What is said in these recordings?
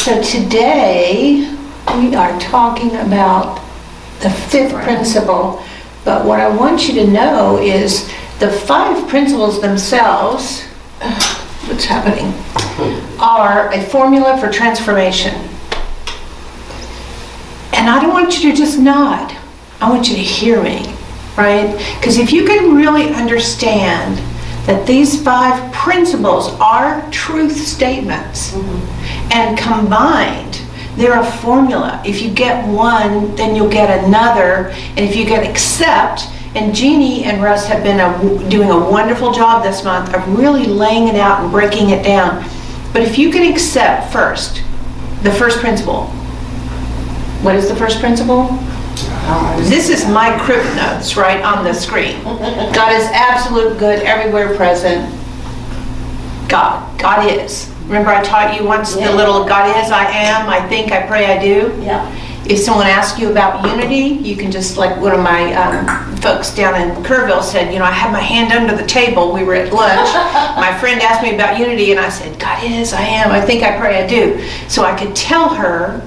So today we are talking about the fifth principle, but what I want you to know is the 5 principles themselves, what's happening, are a formula for transformation. And I don't want you to just nod. I want you to hear me, right? Because if you can really understand that these 5 principles are truth statements, and combined, they're a formula. If you get one, then you'll get another. And if you get accept, and Jeannie and Russ have been doing a wonderful job this month of really laying it out and breaking it down. But if you can accept first, the first principle. What is the first principle? This is my crypt notes right on the screen. God is absolute good, everywhere present. God is. Remember I taught you once the little God is, I am, I think, I pray, I do? Yeah. If someone asks you about unity, you can just, like one of my folks down in Kerrville said, you know, I had my hand under the table, we were at lunch, my friend asked me about unity and I said, God is, I am, I think, I pray, I do. So I could tell her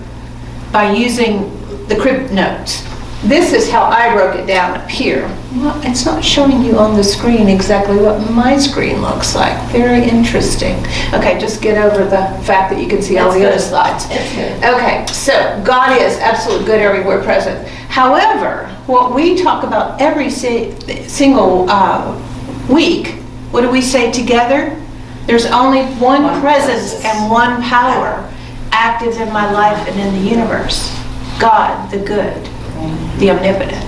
by using the crypt notes. This is how I wrote it down up here. Well, it's not showing you on the screen exactly what my screen looks like. Very interesting. Okay, just get over the fact that you can see all the other slides. It's good. Okay, so God is absolute good, everywhere present. However, what we talk about every single week, what do we say together? There's only one presence and one power active in my life and in the universe. God, the good. The omnipotent,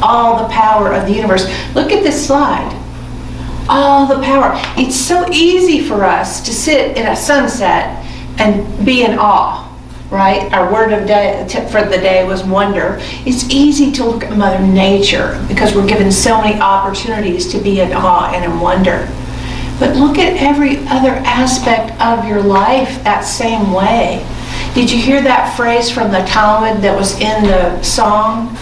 all the power of the universe. Look at this slide. All the power. It's so easy for us to sit in a sunset and be in awe, right? Our word of day for the day was wonder. It's easy to look at Mother Nature because we're given so many opportunities to be in awe and in wonder. But look at every other aspect of your life that same way. Did you hear that phrase from the Talmud that was in the song?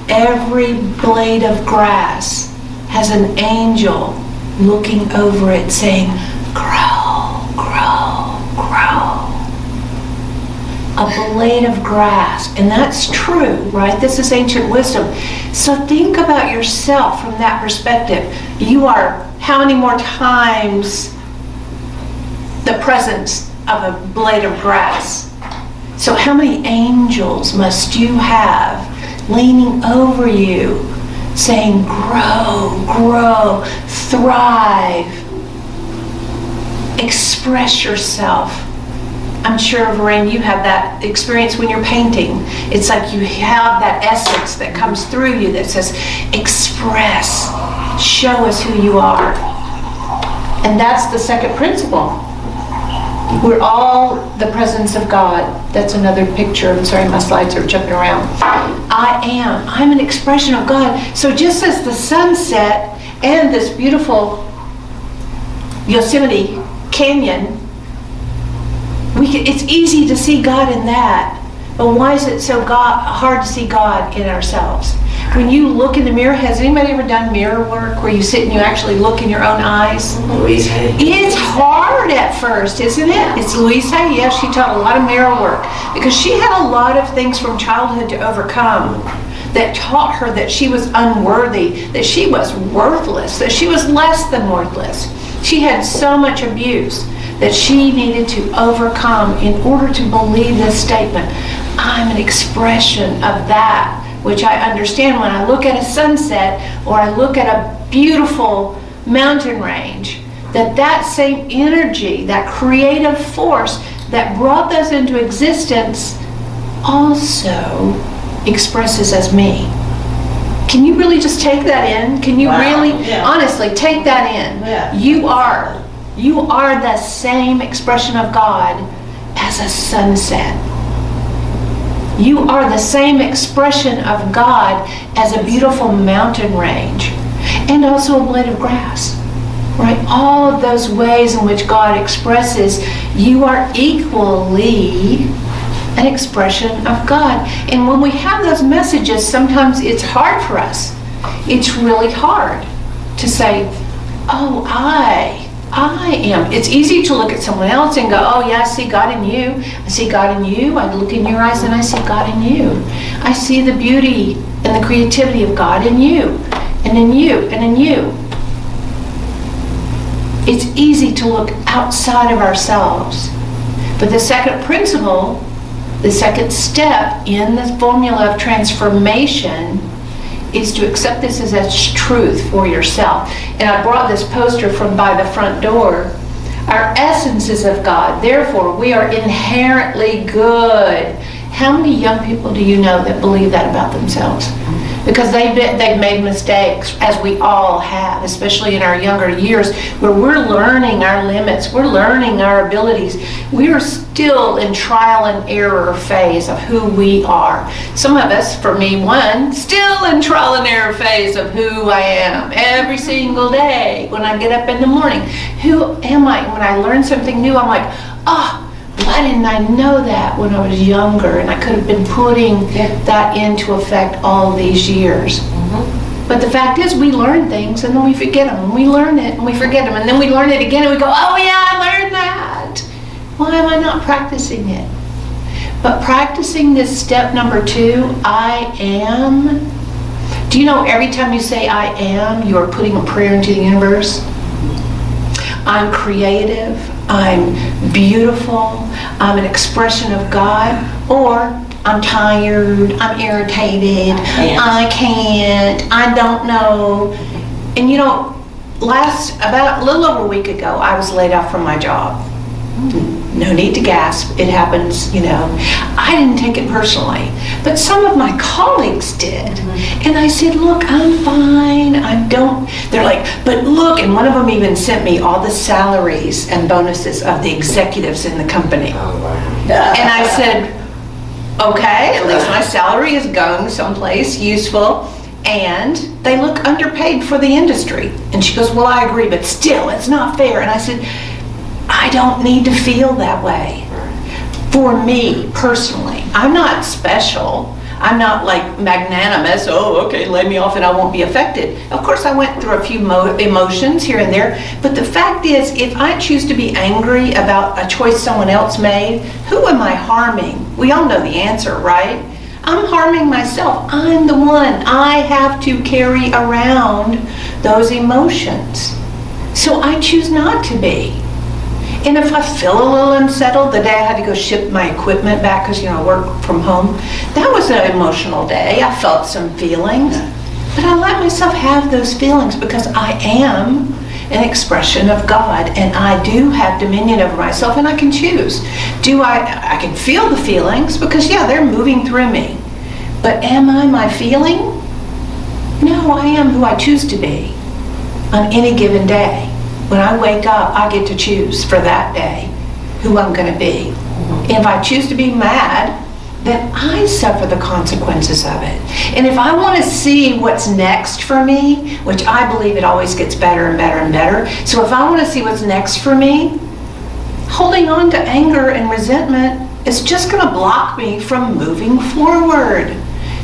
Every blade of grass has an angel looking over it saying, grow, grow, grow. A blade of grass. And that's true, right? This is ancient wisdom. So think about yourself from that perspective. You are how many more times the presence of a blade of grass? So how many angels must you have leaning over you, saying, grow, grow, thrive, express yourself? I'm sure, Lorraine, you have that experience when you're painting. It's like you have that essence that comes through you that says, express, show us who you are. And that's the second principle. We're all the presence of God. That's another picture. I'm sorry, my slides are jumping around. I am. I'm an expression of God. So just as the sunset and this beautiful Yosemite Canyon, it's easy to see God in that. But why is it so hard to see God in ourselves? When you look in the mirror, has anybody ever done mirror work where you sit and you actually look in your own eyes? Louise Hay. It's hard at first, isn't it? It's Louise Hay. Yeah, she taught a lot of mirror work because she had a lot of things from childhood to overcome that taught her that she was unworthy, that she was worthless, that she was less than worthless. She had so much abuse that she needed to overcome in order to believe this statement. I'm an expression of that which I understand when I look at a sunset or I look at a beautiful mountain range, that same energy, that creative force that brought those into existence also expresses as me. Can you really just take that in? Can you really, honestly, take that in? Yeah. You are the same expression of God as a sunset. You are the same expression of God as a beautiful mountain range and also a blade of grass, right? All of those ways in which God expresses, you are equally an expression of God. And when we have those messages, sometimes it's hard for us. It's really hard to say, oh, I I am. It's easy to look at someone else and go, oh yeah, I see God in you. I see God in you. I look in your eyes and I see God in you. I see the beauty and the creativity of God in you, and in you, and in you. It's easy to look outside of ourselves. But the second principle, the second step in the formula of transformation is to accept this as truth for yourself. And I brought this poster from by the front door. Our essence is of God, therefore we are inherently good. How many young people do you know that believe that about themselves? Because they've made mistakes, as we all have, especially in our younger years, where we're learning our limits, we're learning our abilities. We are still in trial and error phase of who we are. Some of us, for me one, still in trial and error phase of who I am every single day when I get up in the morning. Who am I? When I learn something new, I'm like, oh, why didn't I know that when I was younger? And I could have been putting that into effect all these years. But the fact is, we learn things and then we forget them. And we learn it and we forget them. And then we learn it again and we go, oh yeah, I learned that. Why am I not practicing it? But practicing this step number 2, I am. Do you know every time you say I am, you are putting a prayer into the universe? I'm creative, I'm beautiful, I'm an expression of God, or I'm tired, I'm irritated, I can't, I don't know. And you know, about a little over a week ago, I was laid off from my job. No need to gasp, it happens, you know. I didn't take it personally, but some of my colleagues did. And I said, look, I'm fine, they're like, but look, and one of them even sent me all the salaries and bonuses of the executives in the company. And I said, okay, at least my salary is going someplace useful, and they look underpaid for the industry. And she goes, well, I agree, but still, it's not fair. And I said, I don't need to feel that way. For me, personally, I'm not special. I'm not like magnanimous, oh, okay, lay me off and I won't be affected. Of course, I went through a few emotions here and there, but the fact is, if I choose to be angry about a choice someone else made, who am I harming? We all know the answer, right? I'm harming myself. I'm the one. I have to carry around those emotions. So I choose not to be. And if I feel a little unsettled, the day I had to go ship my equipment back because, you know, I work from home, that was an emotional day. I felt some feelings, but I let myself have those feelings because I am an expression of God, and I do have dominion over myself, and I can choose. I can feel the feelings because, yeah, they're moving through me. But am I my feeling? No, I am who I choose to be on any given day. When I wake up, I get to choose for that day who I'm going to be. If I choose to be mad, then I suffer the consequences of it. And if I want to see what's next for me, which I believe it always gets better and better and better, so if I want to see what's next for me, holding on to anger and resentment is just going to block me from moving forward.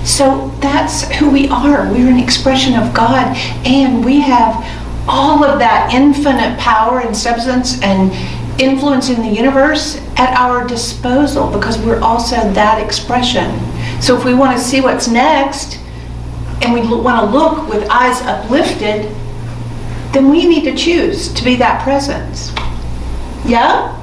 So that's who we are. We're an expression of God, and we have all of that infinite power and substance and influence in the universe at our disposal because we're also that expression. So if we want to see what's next and we want to look with eyes uplifted, then we need to choose to be that presence. Yeah?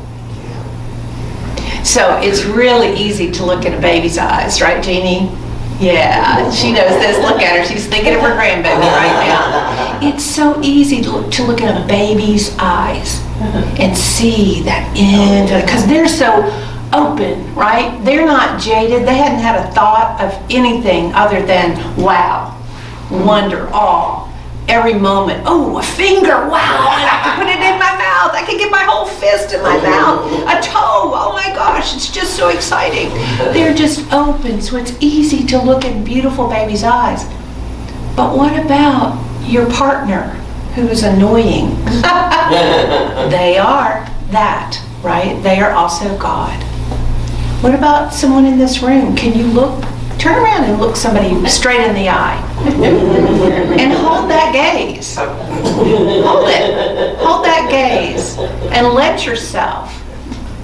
So it's really easy to look in a baby's eyes, right, Jeannie? Yeah, she knows this. Look at her. She's thinking of her grandbaby right now. It's so easy to look at a baby's eyes and see that because they're so open, right? They're not jaded. They hadn't had a thought of anything other than wow, wonder, awe. Every moment, oh, a finger, wow, I can put it in my mouth. I can get my whole fist in my mouth. A toe, oh my gosh, it's just so exciting. They're just open, so it's easy to look in beautiful baby's eyes. But what about your partner who's annoying? They are that, right? They are also God. What about someone in this room? Can you look turn around and look somebody straight in the eye. And hold that gaze. Hold it. Hold that gaze. And let yourself,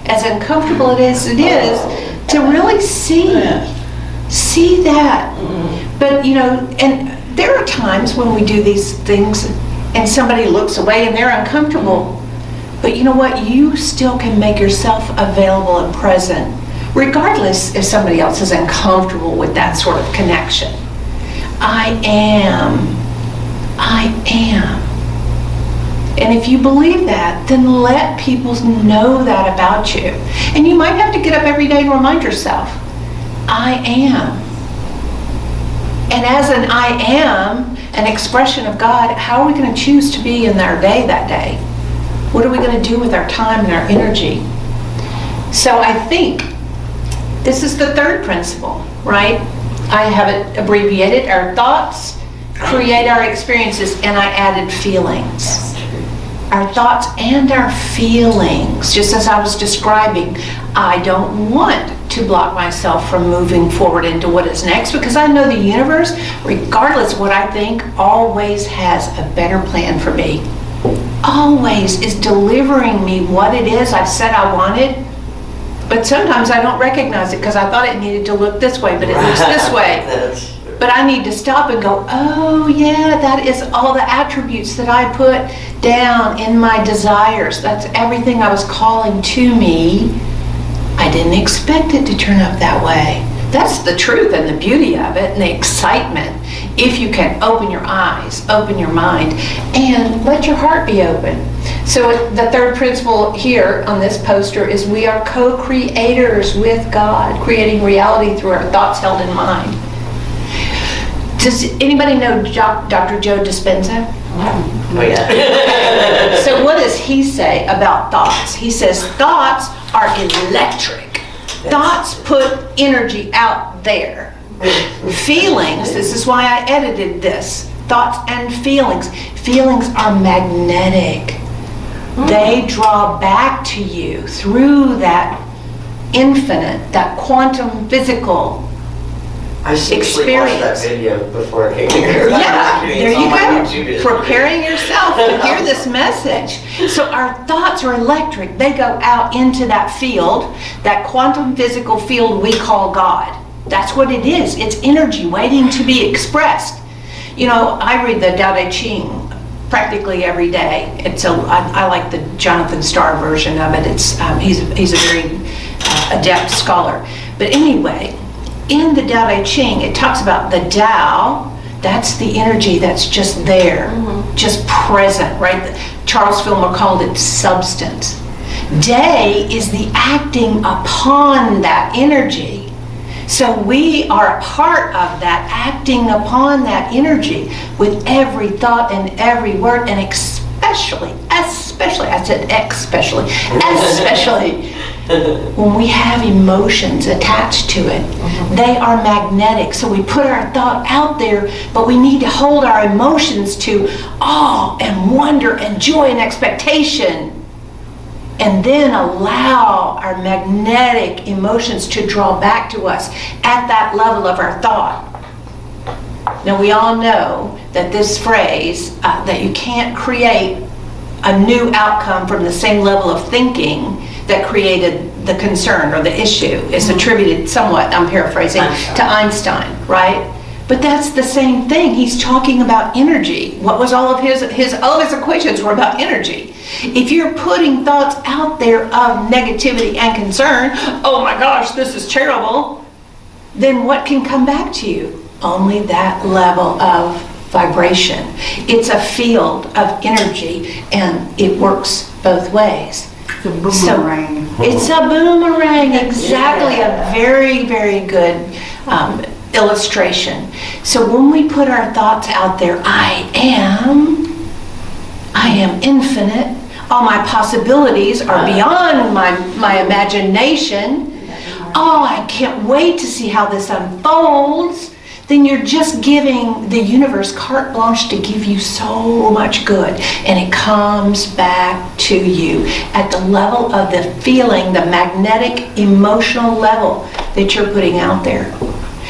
as uncomfortable as it is, to really see that. But, you know, and there are times when we do these things and somebody looks away and they're uncomfortable. But you know what? You still can make yourself available and present, regardless if somebody else is uncomfortable with that sort of connection. I am. And if you believe that, then let people know that about you. And you might have to get up every day and remind yourself, I am. And as an I am, an expression of God, how are we going to choose to be in our day that day? What are we going to do with our time and our energy? So I think this is the third principle, right? I have it abbreviated. Our thoughts create our experiences, and I added feelings. Our thoughts and our feelings, just as I was describing. I don't want to block myself from moving forward into what is next, because I know the universe, regardless of what I think, always has a better plan for me. Always is delivering me what it is I've said I wanted. But sometimes I don't recognize it because I thought it needed to look this way, but it looks this way. But I need to stop and go, oh yeah, that is all the attributes that I put down in my desires. That's everything I was calling to me. I didn't expect it to turn up that way. That's the truth and the beauty of it and the excitement. If you can open your eyes, open your mind, and let your heart be open. So the third principle here on this poster is we are co-creators with God, creating reality through our thoughts held in mind. Does anybody know Dr. Joe Dispenza? Oh yeah. So what does he say about thoughts? He says thoughts are electric. Thoughts put energy out there. Feelings, this is why I edited this, thoughts and feelings. Feelings are magnetic. They draw back to you through that infinite, that quantum physical I seriously watched that video before it came here. Yeah, there you go. Preparing yourself to hear this message. So our thoughts are electric. They go out into that field, that quantum physical field we call God. That's what it is. It's energy waiting to be expressed. You know, I read the Tao Te Ching practically every day. I like the Jonathan Starr version of it. He's a very adept scholar. But anyway, in the Tao Te Ching, it talks about the Tao. That's the energy that's just there, just present, right? Charles Fillmore called it substance. Day is the acting upon that energy. So we are a part of that, acting upon that energy with every thought and every word, and especially, I said especially when we have emotions attached to it. They are magnetic. So we put our thought out there, but we need to hold our emotions to awe and wonder and joy and expectation. And then allow our magnetic emotions to draw back to us at that level of our thought. Now we all know that this phrase, that you can't create a new outcome from the same level of thinking that created the concern or the issue, is attributed somewhat, I'm paraphrasing, to Einstein, right? But that's the same thing. He's talking about energy. What was all of his equations were about energy. If you're putting thoughts out there of negativity and concern, oh my gosh, this is terrible, then what can come back to you? Only that level of vibration. It's a field of energy, and it works both ways. It's a boomerang. So, it's a boomerang, exactly. A very, very good illustration. So when we put our thoughts out there, I am infinite, all my possibilities are beyond my imagination, oh, I can't wait to see how this unfolds, then you're just giving the universe carte blanche to give you so much good, and it comes back to you at the level of the feeling, the magnetic, emotional level that you're putting out there.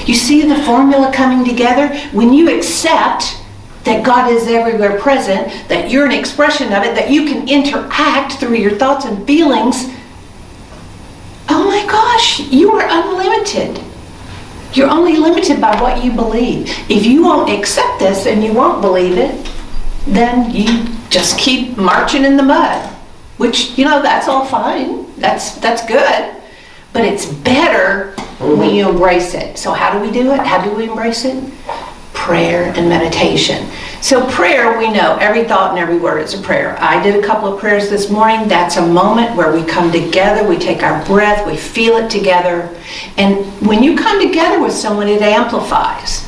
You see the formula coming together? When you accept that God is everywhere present, that you're an expression of it, that you can interact through your thoughts and feelings, oh my gosh, you are unlimited. You're only limited by what you believe. If you won't accept this and you won't believe it, then you just keep marching in the mud, which, that's all fine. That's good. But it's better when you embrace it. So how do we do it? How do we embrace it? Prayer and meditation. So prayer, we know every thought and every word is a prayer. I did a couple of prayers this morning. That's a moment where we come together, we take our breath, we feel it together. And when you come together with someone, it amplifies.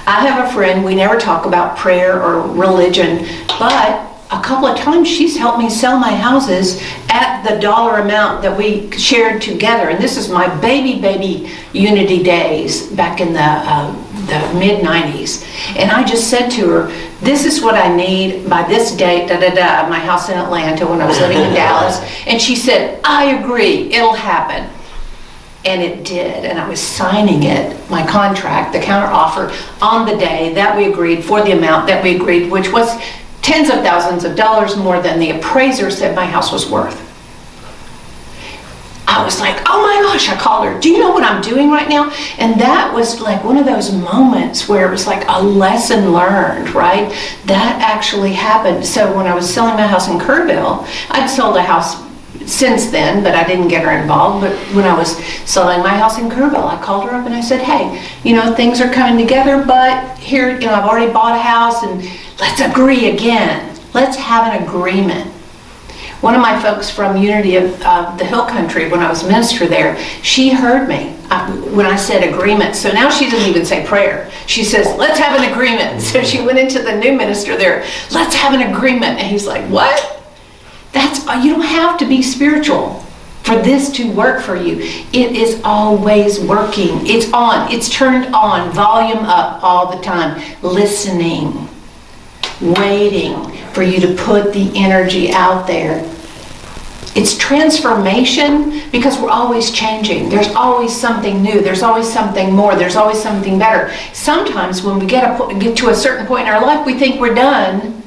I have a friend, we never talk about prayer or religion, but a couple of times she's helped me sell my houses at the dollar amount that we shared together. And this is my baby unity days back in the mid-90s. And I just said to her, this is what I need by this date, my house in Atlanta when I was living in Dallas. And she said, I agree, it'll happen. And it did, and I was signing it, my contract, the counter offer, on the day that we agreed for the amount that we agreed, which was tens of thousands of dollars more than the appraiser said my house was worth. I was like, oh my gosh, I called her, do you know what I'm doing right now? And that was like one of those moments where it was like a lesson learned, right? That actually happened. So when I was selling my house in Kerrville, I'd sold a house since then, but I didn't get her involved. But when I was selling my house in Kerrville, I called her up and I said, hey, things are coming together, but here, I've already bought a house, and let's agree again. Let's have an agreement. One of my folks from Unity of the Hill Country, when I was minister there, she heard me when I said agreement. So now she doesn't even say prayer. She says, let's have an agreement. So she went into the new minister there, let's have an agreement. And he's like, what? You don't have to be spiritual for this to work for you. It is always working. It's on. It's turned on. Volume up all the time. Listening. Waiting for you to put the energy out there. It's transformation because we're always changing. There's always something new. There's always something more. There's always something better. Sometimes when we get to a certain point in our life, we think we're done.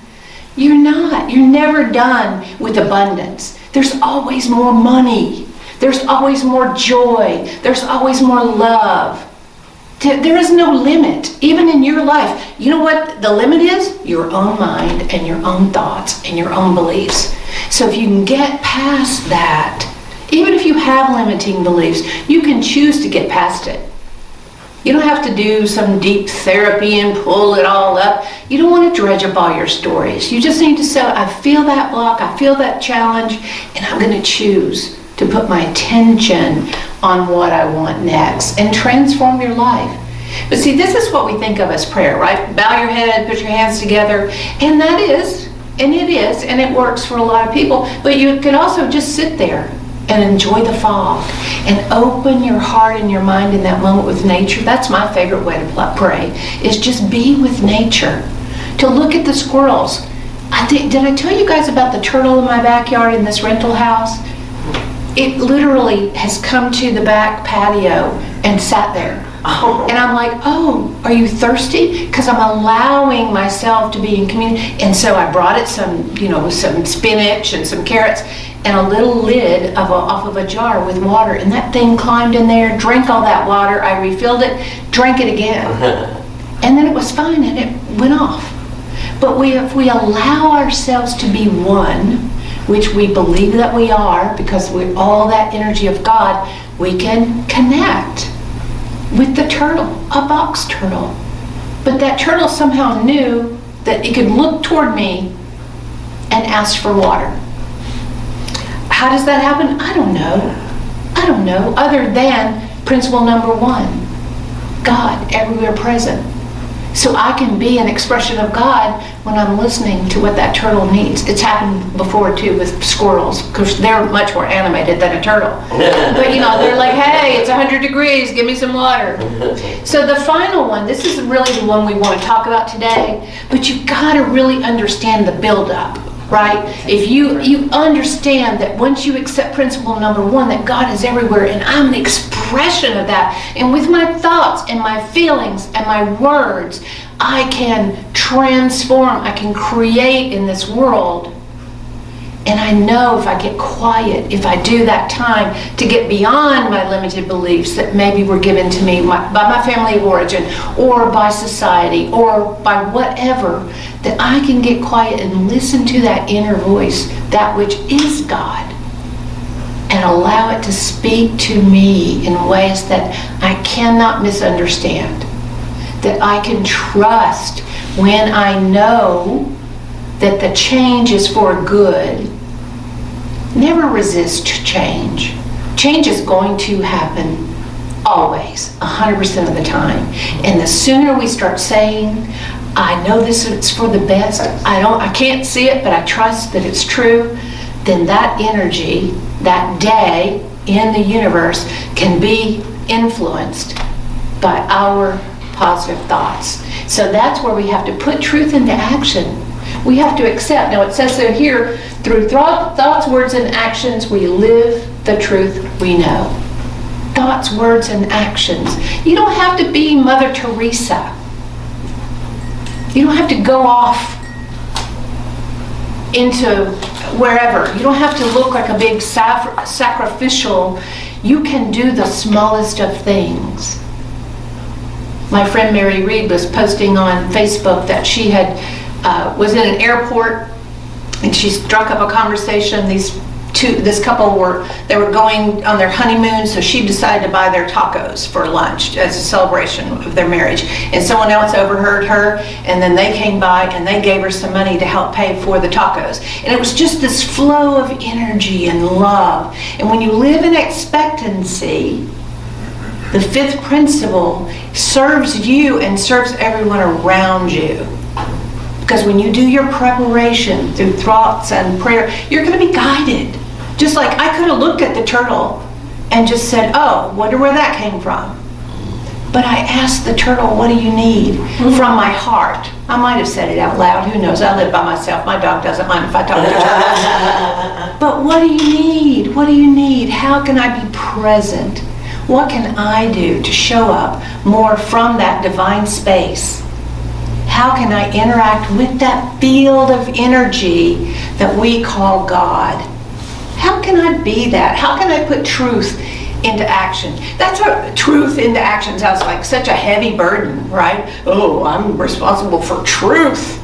You're not. You're never done with abundance. There's always more money. There's always more joy. There's always more love. There is no limit, even in your life. You know what the limit is? Your own mind and your own thoughts and your own beliefs. So if you can get past that, even if you have limiting beliefs, you can choose to get past it. You don't have to do some deep therapy and pull it all up. You don't want to dredge up all your stories. You just need to say, I feel that block, I feel that challenge, and I'm going to choose to put my attention on what I want next and transform your life. But see, this is what we think of as prayer, right? Bow your head, put your hands together, and that is, and it is, and it works for a lot of people. But you can also just sit there and enjoy the fog and open your heart and your mind in that moment with nature. That's my favorite way to pray, is just be with nature. To look at the squirrels. Did I tell you guys about the turtle in my backyard in this rental house? It literally has come to the back patio and sat there. Oh. And I'm like, oh, are you thirsty? Because I'm allowing myself to be in community. And so I brought it some spinach and some carrots and a little lid off of a jar with water. And that thing climbed in there, drank all that water. I refilled it, drank it again. And then it was fine and it went off. But if we allow ourselves to be one, which we believe that we are, because we're all that energy of God, we can connect with the turtle, a box turtle. But that turtle somehow knew that it could look toward me and ask for water. How does that happen? I don't know, other than principle number 1, God everywhere present. So I can be an expression of God when I'm listening to what that turtle needs. It's happened before too with squirrels, because they're much more animated than a turtle. But they're like, hey, it's 100 degrees, give me some water. So the final one, this is really the one we want to talk about today, but you've got to really understand the buildup, right? If you understand that once you accept principle number 1, that God is everywhere and I'm an expression expression of that. And with my thoughts and my feelings and my words, I can transform, I can create in this world. And I know if I get quiet, if I do that time to get beyond my limited beliefs that maybe were given to me by my family of origin or by society or by whatever, that I can get quiet and listen to that inner voice, that which is God, and allow it to speak to me in ways that I cannot misunderstand, that I can trust when I know that the change is for good. Never resist change. Change is going to happen always, 100% of the time. And the sooner we start saying, I know this is for the best, I can't see it, but I trust that it's true, then that energy, that day in the universe can be influenced by our positive thoughts. So that's where we have to put truth into action. We have to accept. Now it says so here, through thoughts, words, and actions, we live the truth we know. Thoughts, words, and actions. You don't have to be Mother Teresa. You don't have to go off into wherever. You don't have to look like a big sacrificial. You can do the smallest of things. My friend Mary Reed was posting on Facebook that she was in an airport and she struck up a conversation. This couple were going on their honeymoon, so she decided to buy their tacos for lunch as a celebration of their marriage. And someone else overheard her, and then they came by and they gave her some money to help pay for the tacos. And it was just this flow of energy and love. And when you live in expectancy, the fifth principle serves you and serves everyone around you. Because when you do your preparation through thoughts and prayer, you're going to be guided. Just like I could have looked at the turtle and just said, oh, wonder where that came from. But I asked the turtle, what do you need? From my heart. I might have said it out loud. Who knows? I live by myself. My dog doesn't mind if I talk to turtles. But what do you need? What do you need? How can I be present? What can I do to show up more from that divine space? How can I interact with that field of energy that we call God? How can I be that? How can I put truth into action? That's what truth into action sounds like, such a heavy burden, right? Oh, I'm responsible for truth.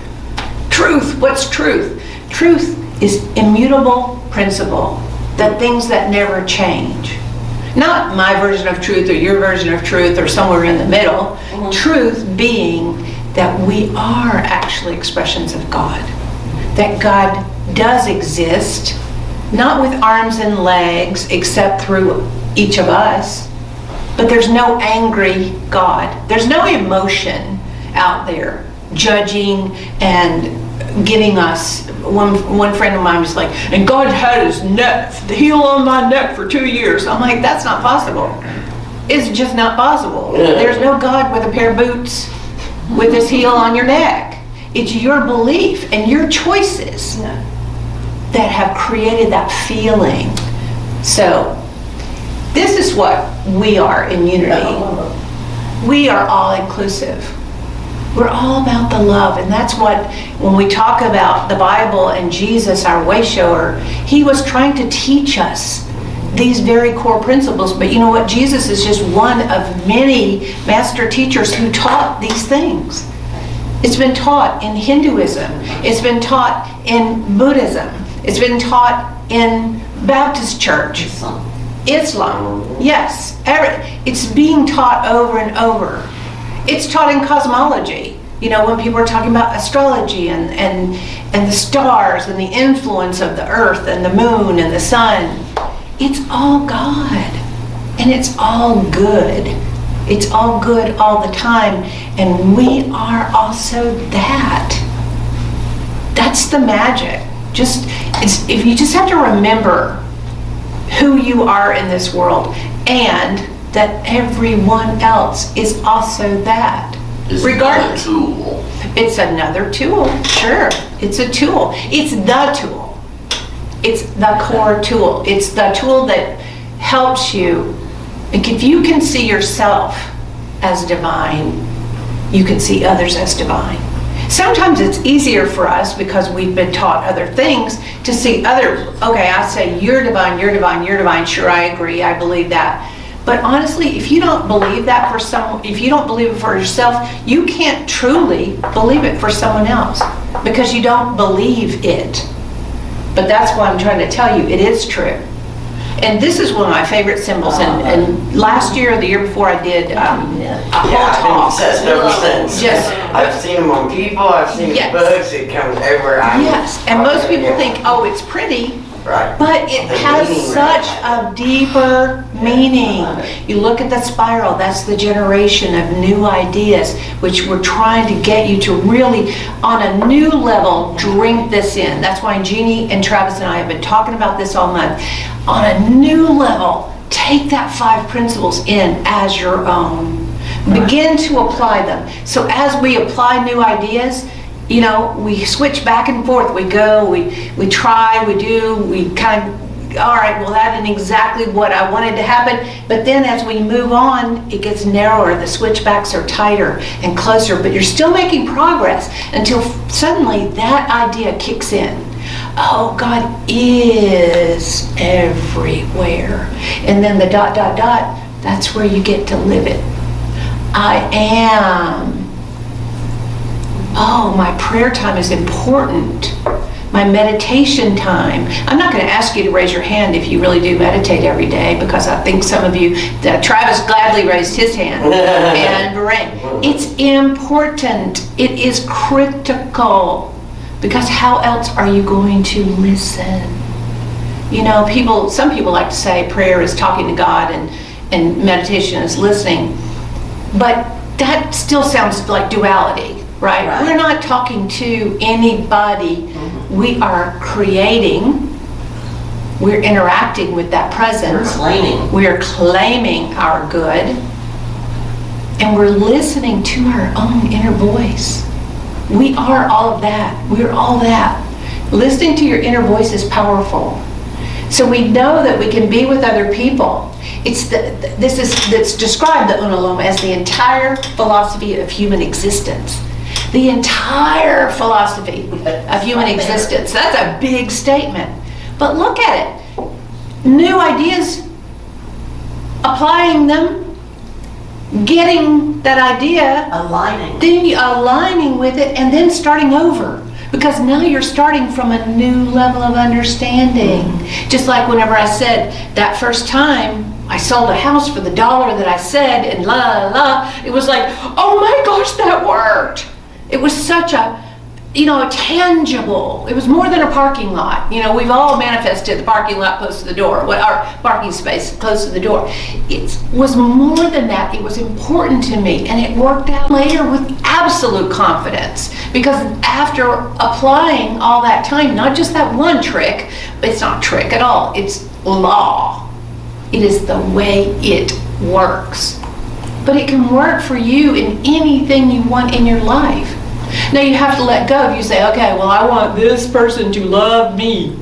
Truth, what's truth? Truth is immutable principle, the things that never change. Not my version of truth or your version of truth or somewhere in the middle. Truth being that we are actually expressions of God. That God does exist, not with arms and legs, except through each of us. But there's no angry God. There's no emotion out there judging and giving us. One friend of mine was like, and God had his neck, the heel on my neck for 2 years. I'm like, that's not possible. It's just not possible. There's no God with a pair of boots with his heel on your neck. It's your belief and your choices that have created that feeling. So this is what we are in unity. We are all inclusive. We're all about the love, and that's what, when we talk about the Bible and Jesus, our way shower, he was trying to teach us these very core principles. But you know what? Jesus is just one of many master teachers who taught these things. It's been taught in Hinduism. It's been taught in Buddhism. It's been taught in Baptist Church. Islam. Yes. It's being taught over and over. It's taught in cosmology. You know, when people are talking about astrology and the stars and the influence of the earth and the moon and the sun, it's all God. And it's all good. It's all good all the time. And we are also that. That's the magic. If you just have to remember who you are in this world, and that everyone else is also that. Regardless. Tool. It's another tool. Sure. It's a tool. It's the tool. It's the core tool. It's the tool that helps you Like if you can see yourself as divine, you can see others as divine. Sometimes it's easier for us because we've been taught other things to see others. Okay, I say you're divine, you're divine, you're divine. Sure, I agree, I believe that. But honestly, if you don't believe that for someone, if you don't believe it for yourself, you can't truly believe it for someone else because you don't believe it. But that's why I'm trying to tell you, it is true. And this is one of my favorite symbols. And last year or the year before, I did a whole talk. I've been obsessed ever since. Yes. I've seen them on people, I've seen Yes. books, it comes everywhere. Yes, and most people think, oh, it's pretty, Right. but it The has meaning such behind a deeper meaning. You look at the spiral, that's the generation of new ideas, which we're trying to get you to really, on a new level, drink this in. That's why Jeannie and Travis and I have been talking about this all month. On a new level, take that 5 principles in as your own. Begin to apply them. So as we apply new ideas, you know, we switch back and forth. We go, we try, we do, we kind of, all right, well, that isn't exactly what I wanted to happen. But then as we move on, it gets narrower. The switchbacks are tighter and closer, but you're still making progress until suddenly that idea kicks in. Oh, God is everywhere. And then the ... that's where you get to live it. I am. Oh, my prayer time is important. My meditation time. I'm not going to ask you to raise your hand if you really do meditate every day, because I think some of you, Travis gladly raised his hand, and Lorraine. It's important. It is critical, because how else are you going to listen? You know, some people like to say prayer is talking to God and meditation is listening, but that still sounds like duality. Right? We're not talking to anybody. We are creating, we're interacting with that presence. We're claiming our good. And we're listening to our own inner voice. We are all of that. We're all that. Listening to your inner voice is powerful. So we know that we can be with other people. It's described, the Unaloma, as the entire philosophy of human existence. The entire philosophy of human existence. That's a big statement. But look at it. New ideas, applying them, getting that idea, aligning with it, and then starting over. Because now you're starting from a new level of understanding. Just like whenever I said that first time I sold a house for the $1 that I said, and la la la, it was like, oh my gosh, that worked. It was such a, a tangible, it was more than a parking lot. We've all manifested the parking lot close to the door, our parking space close to the door. It was more than that. It was important to me, and it worked out later with absolute confidence, because after applying all that time, not just that one trick, but it's not a trick at all, it's law. It is the way it works. But it can work for you in anything you want in your life. Now you have to let go. You say, okay, well, I want this person to love me.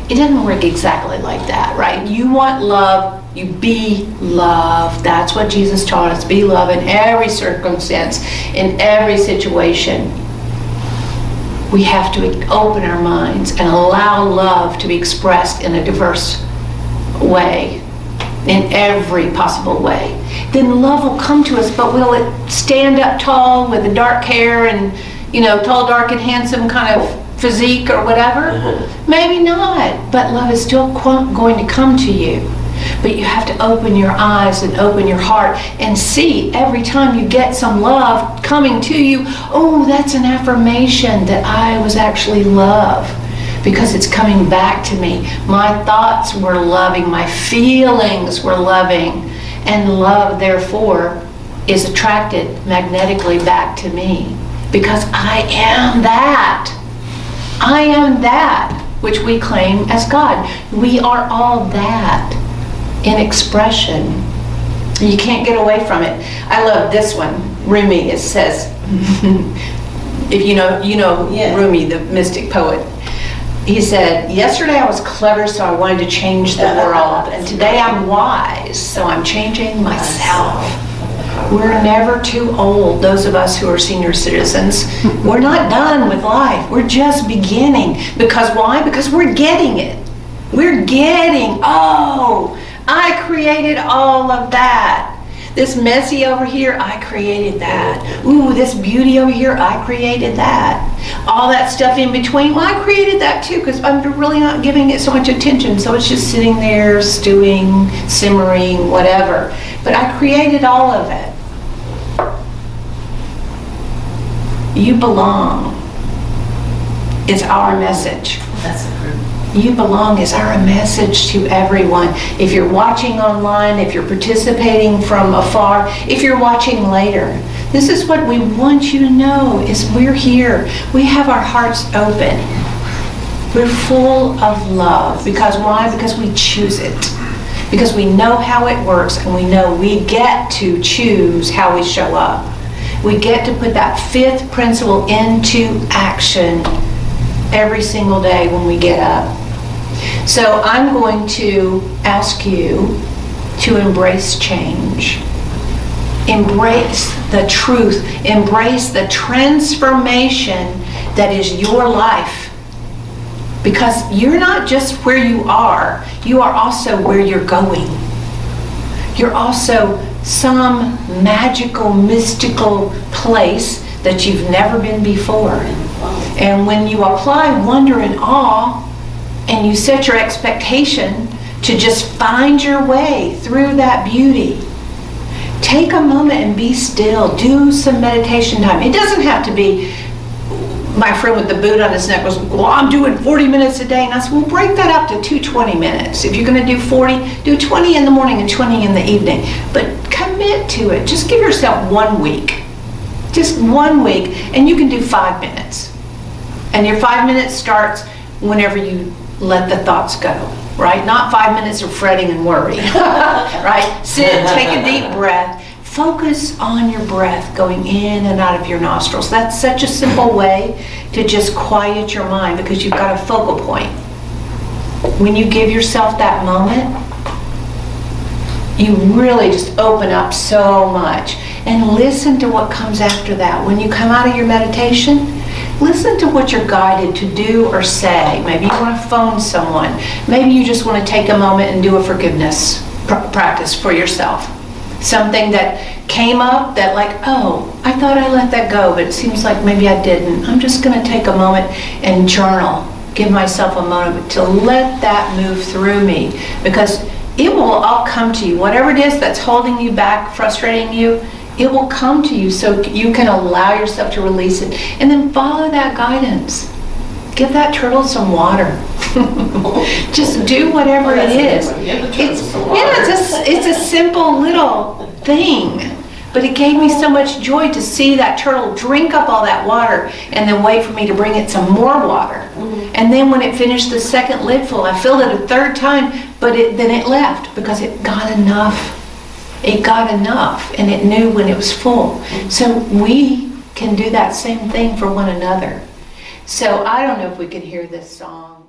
It doesn't work exactly like that, right? You want love, you be love. That's what Jesus taught us. Be love in every circumstance, in every situation. We have to open our minds and allow love to be expressed in a diverse way, in every possible way. Then love will come to us, but will it stand up tall with the dark hair and, tall, dark, and handsome kind of physique or whatever? Maybe not, but love is still going to come to you. But you have to open your eyes and open your heart and see every time you get some love coming to you, oh, that's an affirmation that I was actually loved. Because it's coming back to me. My thoughts were loving, my feelings were loving, and love, therefore, is attracted magnetically back to me. Because I am that. I am that, which we claim as God. We are all that in expression. You can't get away from it. I love this one. Rumi, it says, if you know Rumi, the mystic poet, he said, yesterday I was clever, so I wanted to change the world. And today I'm wise, so I'm changing myself. We're never too old, those of us who are senior citizens. We're not done with life. We're just beginning. Because why? Because we're getting it. We're getting, oh, I created all of that. This messy over here, I created that. Ooh, this beauty over here, I created that. All that stuff in between, well, I created that too, because I'm really not giving it so much attention. So it's just sitting there, stewing, simmering, whatever. But I created all of it. You belong is our message. That's approved. You belong is our message to everyone. If you're watching online, if you're participating from afar, if you're watching later, this is what we want you to know is we're here. We have our hearts open. We're full of love. Because why? Because we choose it. Because we know how it works and we know we get to choose how we show up. We get to put that fifth principle into action every single day when we get up. So I'm going to ask you to embrace change. Embrace the truth. Embrace the transformation that is your life. Because you're not just where you are also where you're going. You're also some magical, mystical place that you've never been before. And when you apply wonder and awe, and you set your expectation to just find your way through that beauty, take a moment and be still. Do some meditation time. It doesn't have to be, my friend with the boot on his neck was, well, I'm doing 40 minutes a day. And I said, well, break that up to 2 20 minutes. If you're going to do 40, do 20 in the morning and 20 in the evening. But commit to it. Just give yourself 1 week. Just 1 week, and you can do 5 minutes. And your 5 minutes starts whenever you let the thoughts go, right? Not 5 minutes of fretting and worry, right? Sit, take a deep breath. Focus on your breath going in and out of your nostrils. That's such a simple way to just quiet your mind because you've got a focal point. When you give yourself that moment, you really just open up so much. And listen to what comes after that. When you come out of your meditation, listen to what you're guided to do or say. Maybe you want to phone someone. Maybe you just want to take a moment and do a forgiveness practice for yourself. Something that came up that like, oh, I thought I let that go, but it seems like maybe I didn't. I'm just going to take a moment and journal. Give myself a moment to let that move through me. Because it will all come to you. Whatever it is that's holding you back, frustrating you, it will come to you so you can allow yourself to release it. And then follow that guidance. Give that turtle some water. Just do whatever it is. It's a simple little thing. But it gave me so much joy to see that turtle drink up all that water and then wait for me to bring it some more water. And then when it finished the second lid full, I filled it a third time, but then it left because it got enough. It got enough, and it knew when it was full. So we can do that same thing for one another. So I don't know if we can hear this song.